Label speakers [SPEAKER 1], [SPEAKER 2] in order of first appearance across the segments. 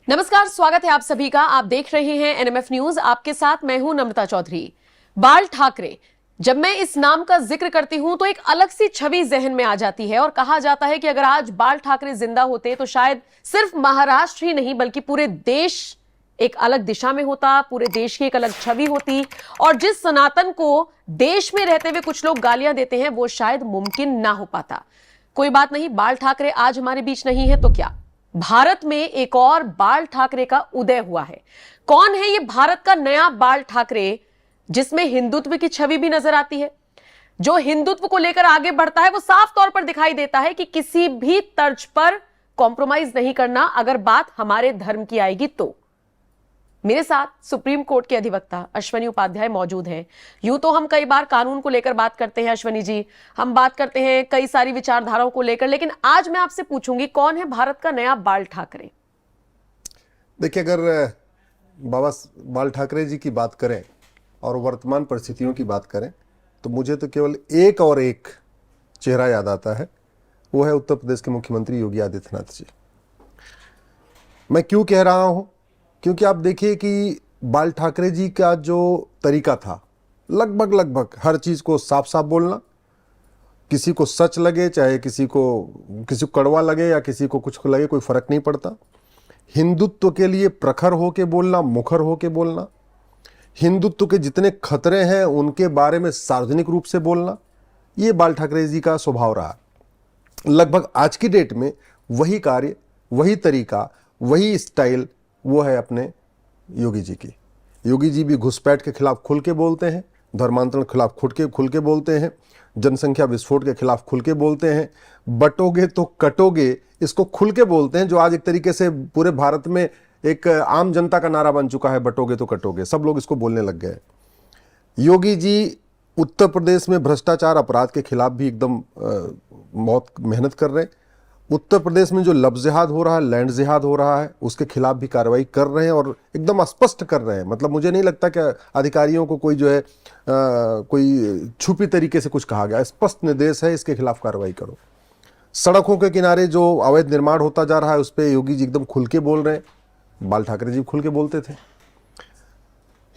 [SPEAKER 1] नमस्कार, स्वागत है आप सभी का। आप देख रहे हैं एनएमएफ न्यूज। आपके साथ मैं हूं नम्रता चौधरी। बाल ठाकरे, जब मैं इस नाम का जिक्र करती हूं तो एक अलग सी छवि जहन में आ जाती है और कहा जाता है कि अगर आज बाल ठाकरे जिंदा होते तो शायद सिर्फ महाराष्ट्र ही नहीं बल्कि पूरे देश एक अलग दिशा में होता, पूरे देश की एक अलग छवि होती। और जिस सनातन को देश में रहते हुए कुछ लोग गालियां देते हैं वो शायद मुमकिन ना हो पाता। कोई बात नहीं, बाल ठाकरे आज हमारे बीच नहीं है तो क्या, भारत में एक और बाल ठाकरे का उदय हुआ है। कौन है ये भारत का नया बाल ठाकरे जिसमें हिंदुत्व की छवि भी नजर आती है? जो हिंदुत्व को लेकर आगे बढ़ता है वो साफ तौर पर दिखाई देता है कि किसी भी तर्ज पर कॉम्प्रोमाइज नहीं करना अगर बात हमारे धर्म की आएगी तो। मेरे साथ सुप्रीम कोर्ट के अधिवक्ता अश्वनी उपाध्याय मौजूद हैं। यूं तो हम कई बार कानून को लेकर बात करते हैं अश्वनी जी, हम बात करते हैं कई सारी विचारधाराओं को लेकर, लेकिन आज मैं आपसे पूछूंगी कौन है भारत का नया बाल ठाकरे?
[SPEAKER 2] देखिए, अगर बाबा बाल ठाकरे जी की बात करें और वर्तमान परिस्थितियों की बात करें तो मुझे तो केवल एक और एक चेहरा याद आता है, वो है उत्तर प्रदेश के मुख्यमंत्री योगी आदित्यनाथ जी। मैं क्यों कह रहा हूं? क्योंकि आप देखिए कि बाल ठाकरे जी का जो तरीका था, लगभग हर चीज़ को साफ साफ बोलना, किसी को सच लगे चाहे किसी को कड़वा लगे या किसी को कुछ लगे, कोई फर्क नहीं पड़ता। हिंदुत्व के लिए प्रखर होके बोलना, मुखर होके बोलना, हिंदुत्व के जितने खतरे हैं उनके बारे में सार्वजनिक रूप से बोलना, ये बाल ठाकरे जी का स्वभाव रहा। लगभग आज की डेट में वही कार्य, वही तरीका, वही स्टाइल वो है अपने योगी जी की। योगी जी भी घुसपैठ के खिलाफ खुल के बोलते हैं, धर्मांतरण के खिलाफ खुल के बोलते हैं, जनसंख्या विस्फोट के खिलाफ खुल के बोलते हैं, बटोगे तो कटोगे इसको खुल के बोलते हैं, जो आज एक तरीके से पूरे भारत में एक आम जनता का नारा बन चुका है, बटोगे तो कटोगे। सब लोग इसको बोलने लग गए। योगी जी उत्तर प्रदेश में भ्रष्टाचार अपराध के खिलाफ भी एकदम बहुत मेहनत कर रहे हैं। उत्तर प्रदेश में जो लफ्ज़ जिहाद हो रहा है, लैंड जिहाद हो रहा है, उसके खिलाफ भी कार्रवाई कर रहे हैं और एकदम स्पष्ट कर रहे हैं। मतलब मुझे नहीं लगता कि अधिकारियों को कोई जो है कोई छुपी तरीके से कुछ कहा गया, स्पष्ट निर्देश है इसके खिलाफ कार्रवाई करो। सड़कों के किनारे जो अवैध निर्माण होता जा रहा है उस पर योगी जी एकदम खुल के बोल रहे हैं। बाल ठाकरे जी खुल के बोलते थे।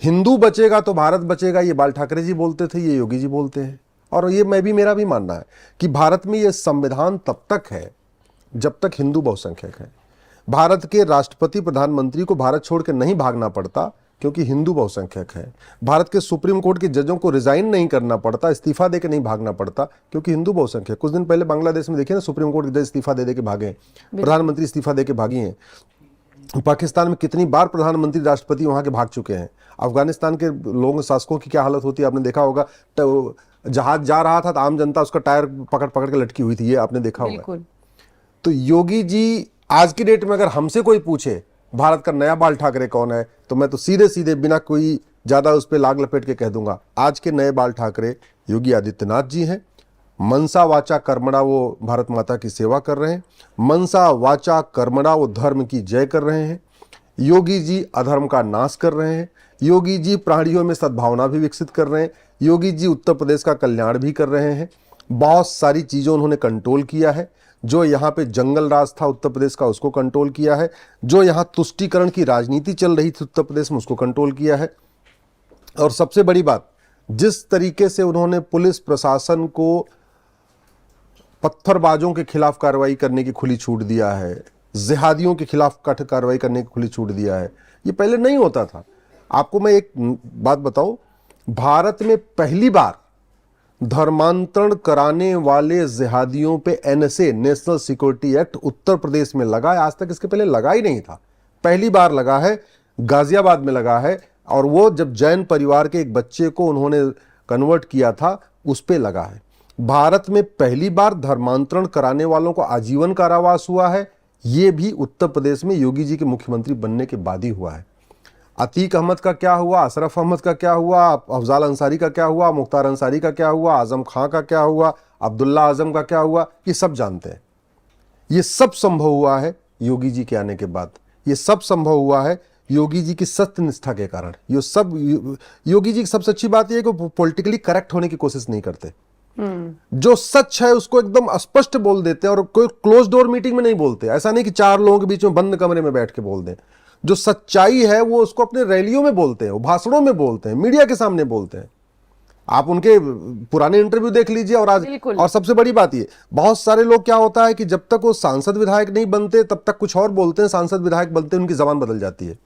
[SPEAKER 2] हिंदू बचेगा तो भारत बचेगा, ये बाल ठाकरे जी बोलते थे, ये योगी जी बोलते हैं। और ये मेरा भी मानना है कि भारत में ये संविधान तब तक है जब तक हिंदू बहुसंख्यक है। भारत के राष्ट्रपति प्रधानमंत्री को भारत छोड़ के नहीं भागना पड़ता क्योंकि हिंदू बहुसंख्यक है। भारत के सुप्रीम कोर्ट के जजों को रिजाइन नहीं करना पड़ता, इस्तीफा देके नहीं भागना पड़ता क्योंकि हिंदू बहुसंख्यक। कुछ दिन पहले बांग्लादेश में देखिए ना, सुप्रीम कोर्ट के जज इस्तीफा दे के भागे, प्रधानमंत्री इस्तीफा दे के भागी हैं। पाकिस्तान में कितनी बार प्रधानमंत्री राष्ट्रपति वहां के भाग चुके हैं। अफगानिस्तान के लोगों शासकों की क्या हालत होती है आपने देखा होगा। जहाज जा रहा था तो आम जनता उसका टायर पकड़ पकड़ के लटकी हुई थी, ये आपने देखा होगा। तो योगी जी आज की डेट में अगर हमसे कोई पूछे भारत का नया बाल ठाकरे कौन है तो मैं तो सीधे सीधे बिना कोई ज्यादा उस पर लाग लपेट के कह दूंगा, आज के नए बाल ठाकरे योगी आदित्यनाथ जी हैं। मनसा वाचा कर्मणा वो भारत माता की सेवा कर रहे हैं, मनसा वाचा कर्मणा वो धर्म की जय कर रहे हैं। योगी जी अधर्म का नाश कर रहे हैं। योगी जी प्राणियों में सद्भावना भी विकसित कर रहे हैं। योगी जी उत्तर प्रदेश का कल्याण भी कर रहे हैं। बहुत सारी चीज़ों उन्होंने कंट्रोल किया है। जो यहाँ पे जंगल राज था उत्तर प्रदेश का उसको कंट्रोल किया है। जो यहाँ तुष्टीकरण की राजनीति चल रही थी उत्तर प्रदेश में उसको कंट्रोल किया है। और सबसे बड़ी बात, जिस तरीके से उन्होंने पुलिस प्रशासन को पत्थरबाजों के खिलाफ कार्रवाई करने की खुली छूट दिया है, जिहादियों के खिलाफ कठोर कार्रवाई करने की खुली छूट दिया है, ये पहले नहीं होता था। आपको मैं एक बात बताऊं, भारत में पहली बार धर्मांतरण कराने वाले जिहादियों पे NSA, national security act, Uttar Pradesh में लगा है। आज तक इसके पहले लगा ही नहीं था, पहली बार लगा है। गाजियाबाद में लगा है और वो जब जैन परिवार के एक बच्चे को उन्होंने कन्वर्ट किया था उस पे लगा है। भारत में पहली बार धर्मांतरण कराने वालों को आजीवन कारावास हुआ है। ये भी उत्तर प्रदेश में योगी जी के मुख्यमंत्री बनने के बाद ही हुआ है। अतीक अहमद का क्या हुआ, अशरफ अहमद का क्या हुआ, अफजाल अंसारी का क्या हुआ, मुख्तार अंसारी का क्या हुआ, आजम खां का क्या हुआ, अब्दुल्ला आजम का क्या हुआ, ये सब जानते हैं। ये सब संभव हुआ है योगी जी के आने के बाद। ये सब संभव हुआ है योगी जी की सत्य निष्ठा के कारण। ये सब योगी जी की सबसे अच्छी बात यह है कि पॉलिटिकली करेक्ट होने की कोशिश नहीं करते। जो सच है उसको एकदम स्पष्ट बोल देते हैं और कोई क्लोज डोर मीटिंग में नहीं बोलते। ऐसा नहीं कि चार लोगों के बीच में बंद कमरे में बैठ के बोल दें। जो सच्चाई है वो उसको अपने रैलियों में बोलते हैं, वो भाषणों में बोलते हैं, मीडिया के सामने बोलते हैं। आप उनके पुराने इंटरव्यू देख लीजिए और आज। और सबसे बड़ी बात ये, बहुत सारे लोग क्या होता है कि जब तक वो सांसद विधायक नहीं बनते तब तक कुछ और बोलते हैं, सांसद विधायक बनते हैं उनकी जबान बदल जाती है।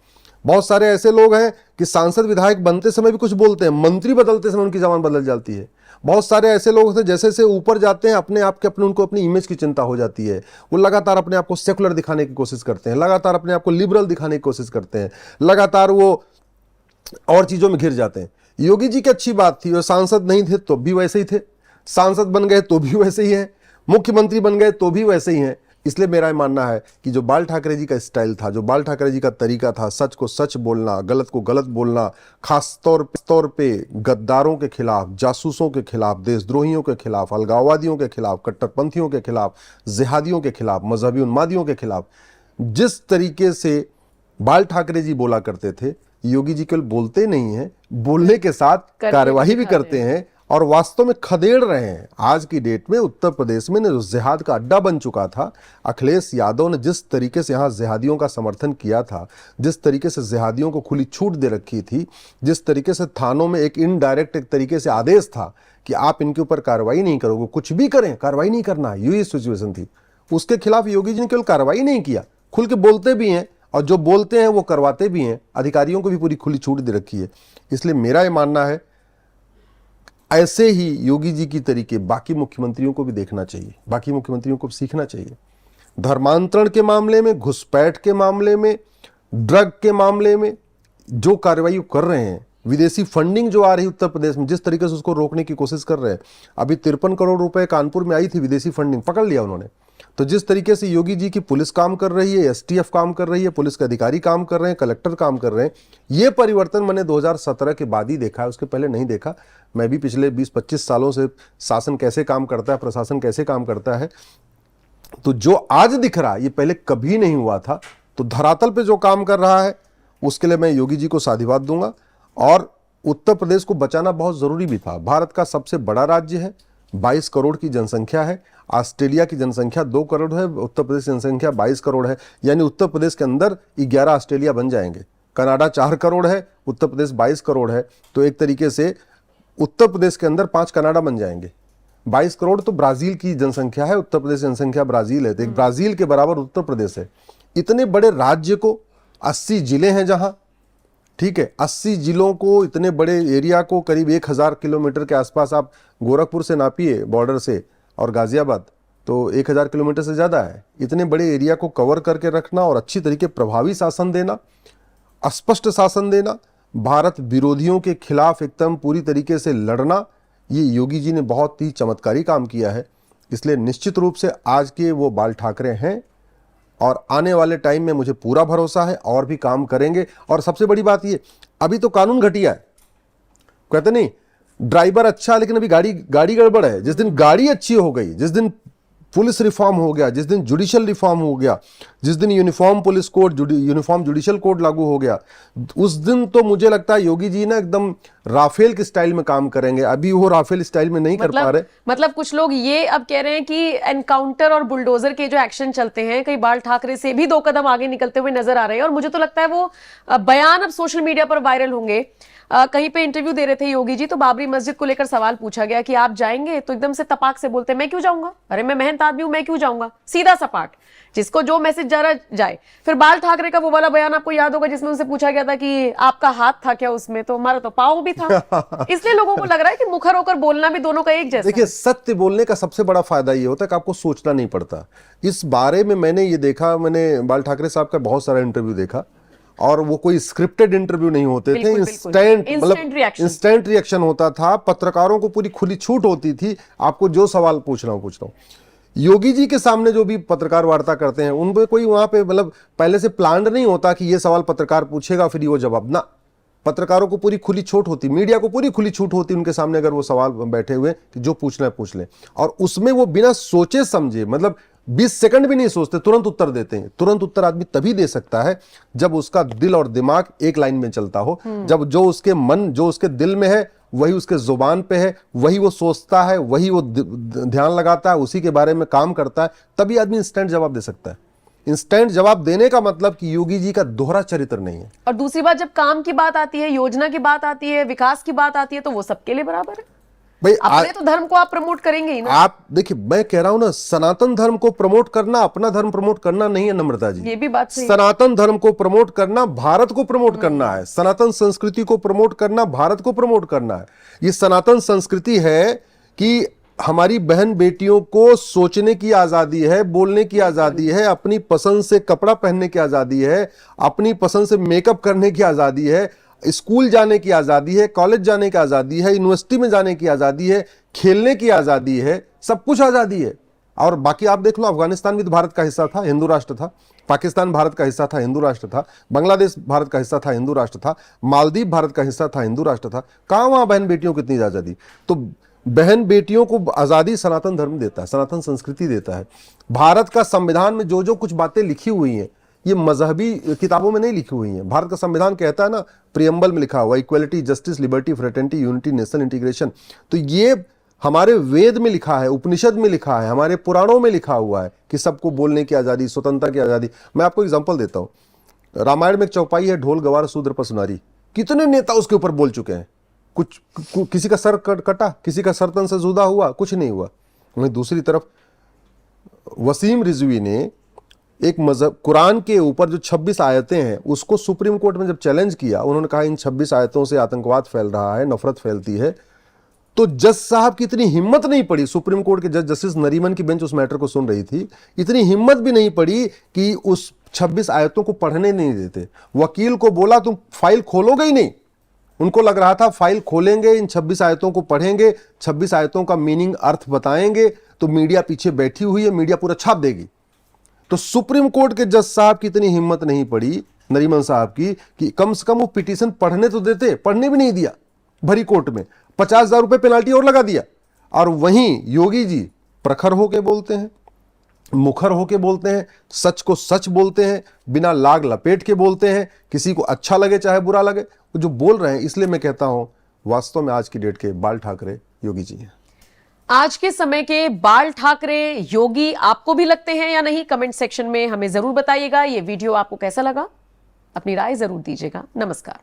[SPEAKER 2] बहुत सारे ऐसे लोग हैं कि सांसद विधायक बनते समय भी कुछ बोलते हैं, मंत्री बदलते समय उनकी जबान बदल जाती है। बहुत सारे ऐसे लोग थे जैसे जैसे ऊपर जाते हैं अपने आप के उनको अपनी इमेज की चिंता हो जाती है, वो लगातार अपने आप को सेकुलर दिखाने की कोशिश करते हैं, लगातार अपने आप को लिबरल दिखाने की कोशिश करते हैं, लगातार वो और चीजों में घिर जाते हैं। योगी जी की अच्छी बात थी, वो सांसद नहीं थे तो भी वैसे ही थे, सांसद बन गए तो भी वैसे ही हैं, मुख्यमंत्री बन गए तो भी वैसे ही हैं। इसलिए मेरा मानना है कि जो बाल ठाकरे जी का स्टाइल था, जो बाल ठाकरे जी का तरीका था, सच को सच बोलना, गलत को गलत बोलना, खास तौर पे गद्दारों के खिलाफ, जासूसों के खिलाफ, देशद्रोहियों के खिलाफ, अलगाववादियों के खिलाफ, कट्टरपंथियों के खिलाफ, जिहादियों के खिलाफ, मजहबी उन्मादियों के खिलाफ जिस तरीके से बाल ठाकरे जी बोला करते थे, योगी जी केवल बोलते नहीं हैं, बोलने के साथ कार्यवाही भी करते हैं और वास्तव में खदेड़ रहे हैं। आज की डेट में उत्तर प्रदेश में जो जिहाद का अड्डा बन चुका था, अखिलेश यादव ने जिस तरीके से यहाँ जिहादियों का समर्थन किया था, जिस तरीके से जिहादियों को खुली छूट दे रखी थी, जिस तरीके से थानों में एक इनडायरेक्ट एक तरीके से आदेश था कि आप इनके ऊपर कार्रवाई नहीं करोगे, कुछ भी करें कार्रवाई नहीं करना, यही सिचुएशन थी। उसके खिलाफ योगी जी ने केवल कार्रवाई नहीं किया, खुल के बोलते भी हैं और जो बोलते हैं वो करवाते भी हैं, अधिकारियों को भी पूरी खुली छूट दे रखी है। इसलिए मेरा ये मानना है ऐसे ही योगी जी की तरीके बाकी मुख्यमंत्रियों को भी देखना चाहिए, बाकी मुख्यमंत्रियों को सीखना चाहिए। धर्मांतरण के मामले में, घुसपैठ के मामले में, ड्रग के मामले में जो कार्रवाई कर रहे हैं, विदेशी फंडिंग जो आ रही उत्तर प्रदेश में जिस तरीके से उसको रोकने की कोशिश कर रहे हैं। अभी 53 करोड़ रुपए कानपुर में आई थी विदेशी फंडिंग, पकड़ लिया उन्होंने। तो जिस तरीके से योगी जी की पुलिस काम कर रही है, एसटीएफ काम कर रही है, पुलिस के अधिकारी काम कर रहे हैं, कलेक्टर काम कर रहे हैं, ये परिवर्तन मैंने 2017 के बाद ही देखा है, उसके पहले नहीं देखा। मैं भी पिछले 20-25 सालों से शासन कैसे काम करता है, प्रशासन कैसे काम करता है, तो जो आज दिख रहा है ये पहले कभी नहीं हुआ था। तो धरातल पे जो काम कर रहा है उसके लिए मैं योगी जी को साधुवाद दूंगा। और उत्तर प्रदेश को बचाना बहुत जरूरी भी था। भारत का सबसे बड़ा राज्य है, 22 करोड़ की जनसंख्या है, ऑस्ट्रेलिया की जनसंख्या 2 करोड़ है, उत्तर प्रदेश की जनसंख्या 22 करोड़ है, यानी उत्तर प्रदेश के अंदर 11 ऑस्ट्रेलिया बन जाएंगे। कनाडा 4 करोड़ है, उत्तर प्रदेश 22 करोड़ है, तो एक तरीके से उत्तर प्रदेश के अंदर 5 कनाडा बन जाएंगे। 22 करोड़ तो ब्राजील की जनसंख्या है, उत्तर प्रदेश की जनसंख्या ब्राजील है, तो एक ब्राजील के बराबर उत्तर प्रदेश है। इतने बड़े राज्य को 80 जिले हैं जहां, ठीक है, 80 जिलों को, इतने बड़े एरिया को, करीब 1000 किलोमीटर के आसपास आप गोरखपुर से नापिए बॉर्डर से और गाजियाबाद, तो 1000 किलोमीटर से ज़्यादा है। इतने बड़े एरिया को कवर करके रखना और अच्छी तरीके प्रभावी शासन देना, स्पष्ट शासन देना, भारत विरोधियों के खिलाफ एकदम पूरी तरीके से लड़ना, ये योगी जी ने बहुत ही चमत्कारी काम किया है। इसलिए निश्चित रूप से आज के वो बाल ठाकरे हैं और आने वाले टाइम में मुझे पूरा भरोसा है और भी काम करेंगे। और सबसे बड़ी बात ये, अभी तो कानून घटिया है, कहते नहीं ड्राइवर अच्छा लेकिन अभी गाड़ी गड़बड़ है। जिस दिन गाड़ी अच्छी हो गई, जिस दिन पुलिस रिफॉर्म हो गया, जिस दिन जुडिशियल रिफॉर्म हो गया, जिस दिन uniform police code, uniform judicial code लागू हो गया, उस दिन तो मुझे लगता है योगी जी ना एकदम राफेल के स्टाइल में काम करेंगे। अभी वो राफेल स्टाइल में नहीं कर पा रहे।
[SPEAKER 1] मतलब कुछ लोग ये अब कह रहे हैं कि एनकाउंटर और बुलडोजर के जो एक्शन चलते हैं, कई बाल ठाकरे से भी 2 कदम आगे निकलते हुए नजर आ रहे हैं। और मुझे तो लगता है वो बयान अब सोशल मीडिया पर वायरल होंगे। कहीं पे इंटरव्यू दे रहे थे योगी जी, तो बाबरी मस्जिद को लेकर सवाल पूछा गया कि आप जाएंगे, तो एकदम से तपाक से बोलते मैं क्यों जाऊंगा, अरे मैं मेहनत आदमी हूं, मैं क्यों जाऊंगा, सीधा सपाट, जिसको जो मैसेज जा रहा जाए। फिर बाल ठाकरे का वो वाला बयान आपको याद होगा जिसमें उनसे पूछा गया था कि आपका हाथ था क्या उसमें, तो हमारा तो पाँव भी था। इसलिए लोगों को लग रहा है कि मुखर होकर बोलना भी दोनों का एक जैसा।
[SPEAKER 2] देखिए, सत्य बोलने का सबसे बड़ा फायदा ये होता है कि आपको सोचना नहीं पड़ता। इस बारे में मैंने ये देखा, मैंने बाल ठाकरे साहब का बहुत सारा इंटरव्यू देखा और वो कोई स्क्रिप्टेड इंटरव्यू नहीं होते थे, इंस्टेंट रिएक्शन होता था। पत्रकारों को पूरी खुली छूट होती थी, आपको जो सवाल पूछना हो पूछ लो। योगी जी के सामने जो भी पत्रकार वार्ता करते हैं उन पे कोई वहां पे मतलब पहले से प्लान्ड नहीं होता कि ये सवाल पत्रकार पूछेगा फिर वो जवाब ना। पत्रकारों को पूरी खुली छूट होती, मीडिया को पूरी खुली छूट होती उनके सामने, अगर वो सवाल बैठे हुए कि जो पूछना है पूछ लें। और उसमें वो बिना सोचे समझे, मतलब 20 सेकंड भी नहीं सोचते, तुरंत उत्तर देते हैं। तुरंत उत्तर आदमी तभी दे सकता है जब उसका दिल और दिमाग एक लाइन में चलता हो, जब जो उसके मन, जो उसके दिल में है वही उसके जुबान पे है, वही वो सोचता है, वही वो ध्यान लगाता है, उसी के बारे में काम करता है, तभी आदमी इंस्टेंट जवाब दे सकता है। इंस्टेंट जवाब देने का मतलब कि योगी जी का दोहरा चरित्र नहीं है।
[SPEAKER 1] और दूसरी बात, जब काम की बात आती है, योजना की बात आती है, विकास की बात आती है, तो वो सबके लिए बराबर है।
[SPEAKER 2] भाई
[SPEAKER 1] अपने तो धर्म को आप प्रमोट करेंगे ही ना।
[SPEAKER 2] आप देखिए, मैं कह रहा हूं ना, सनातन धर्म को प्रमोट करना अपना धर्म प्रमोट करना नहीं है नम्रता जी।
[SPEAKER 1] ये भी बात सही है।
[SPEAKER 2] सनातन धर्म को प्रमोट करना भारत को प्रमोट करना है, सनातन संस्कृति को प्रमोट करना भारत को प्रमोट करना है। ये सनातन संस्कृति है कि हमारी बहन बेटियों को सोचने की आजादी है, बोलने की आजादी है, अपनी पसंद से कपड़ा पहनने की आजादी है, अपनी पसंद से मेकअप करने की आजादी है, स्कूल जाने की आजादी है, कॉलेज जाने की आजादी है, यूनिवर्सिटी में जाने की आजादी है, खेलने की आजादी है, सब कुछ आजादी है। और बाकी आप देख लो, अफगानिस्तान भी तो भारत का हिस्सा था, हिंदू राष्ट्र था। पाकिस्तान भारत का हिस्सा था, हिंदू राष्ट्र था। बांग्लादेश भारत का हिस्सा था, हिंदू राष्ट्र था। मालदीव भारत का हिस्सा था, हिंदू राष्ट्र था। कहां वहां बहन बेटियों को इतनी आजादी? तो बहन बेटियों को आजादी सनातन धर्म देता है, सनातन संस्कृति देता है। भारत का संविधान में जो जो कुछ बातें लिखी हुई हैं, ये मजहबी किताबों में नहीं लिखी हुई हैं। भारत का संविधान कहता है ना, प्रियम्बल में लिखा हुआ equality, justice, liberty, fraternity, unity, national integration. तो ये हमारे वेद में लिखा है, उपनिषद में लिखा है, हमारे पुराणों में लिखा हुआ है कि सबको बोलने की आजादी, स्वतंत्रता की आजादी। मैं आपको एग्जांपल देता हूं। रामायण में एक चौपाई है, ढोल गवार शूद्र पसुनारी। कितने नेता उसके ऊपर बोल चुके हैं। किसी का सर कटा, किसी का सर तन से जुदा हुआ, कुछ नहीं हुआ। वहीं दूसरी तरफ वसीम रिजवी ने एक मजहब कुरान के ऊपर जो 26 आयतें हैं उसको सुप्रीम कोर्ट में जब चैलेंज किया, उन्होंने कहा इन 26 आयतों से आतंकवाद फैल रहा है, नफरत फैलती है। तो जज साहब की इतनी हिम्मत नहीं पड़ी, सुप्रीम कोर्ट के जज जस्टिस नरीमन की बेंच उस मैटर को सुन रही थी, इतनी हिम्मत भी नहीं पड़ी कि उस 26 आयतों को पढ़ने नहीं देते। वकील को बोला तुम फाइल खोलोगे ही नहीं। उनको लग रहा था फाइल खोलेंगे, इन 26 आयतों को पढ़ेंगे, 26 आयतों का मीनिंग, अर्थ बताएंगे तो मीडिया पीछे बैठी हुई है, मीडिया पूरा छाप देगी। तो सुप्रीम कोर्ट के जज साहब की इतनी हिम्मत नहीं पड़ी, नरीमन साहब की, कि कम से कम वो पिटीशन पढ़ने तो देते। पढ़ने भी नहीं दिया, भरी कोर्ट में 50,000 रुपए पेनाल्टी और लगा दिया। और वहीं योगी जी प्रखर होके बोलते हैं, मुखर होके बोलते हैं, सच को सच बोलते हैं, बिना लाग लपेट के बोलते हैं, किसी को अच्छा लगे चाहे बुरा लगे, वो जो बोल रहे हैं। इसलिए मैं कहता हूं, वास्तव में आज की डेट के बाल ठाकरे योगी जी हैं।
[SPEAKER 1] आज के समय के बाल ठाकरे योगी आपको भी लगते हैं या नहीं? कमेंट सेक्शन में हमें जरूर बताइएगा। ये वीडियो आपको कैसा लगा? अपनी राय जरूर दीजिएगा। नमस्कार।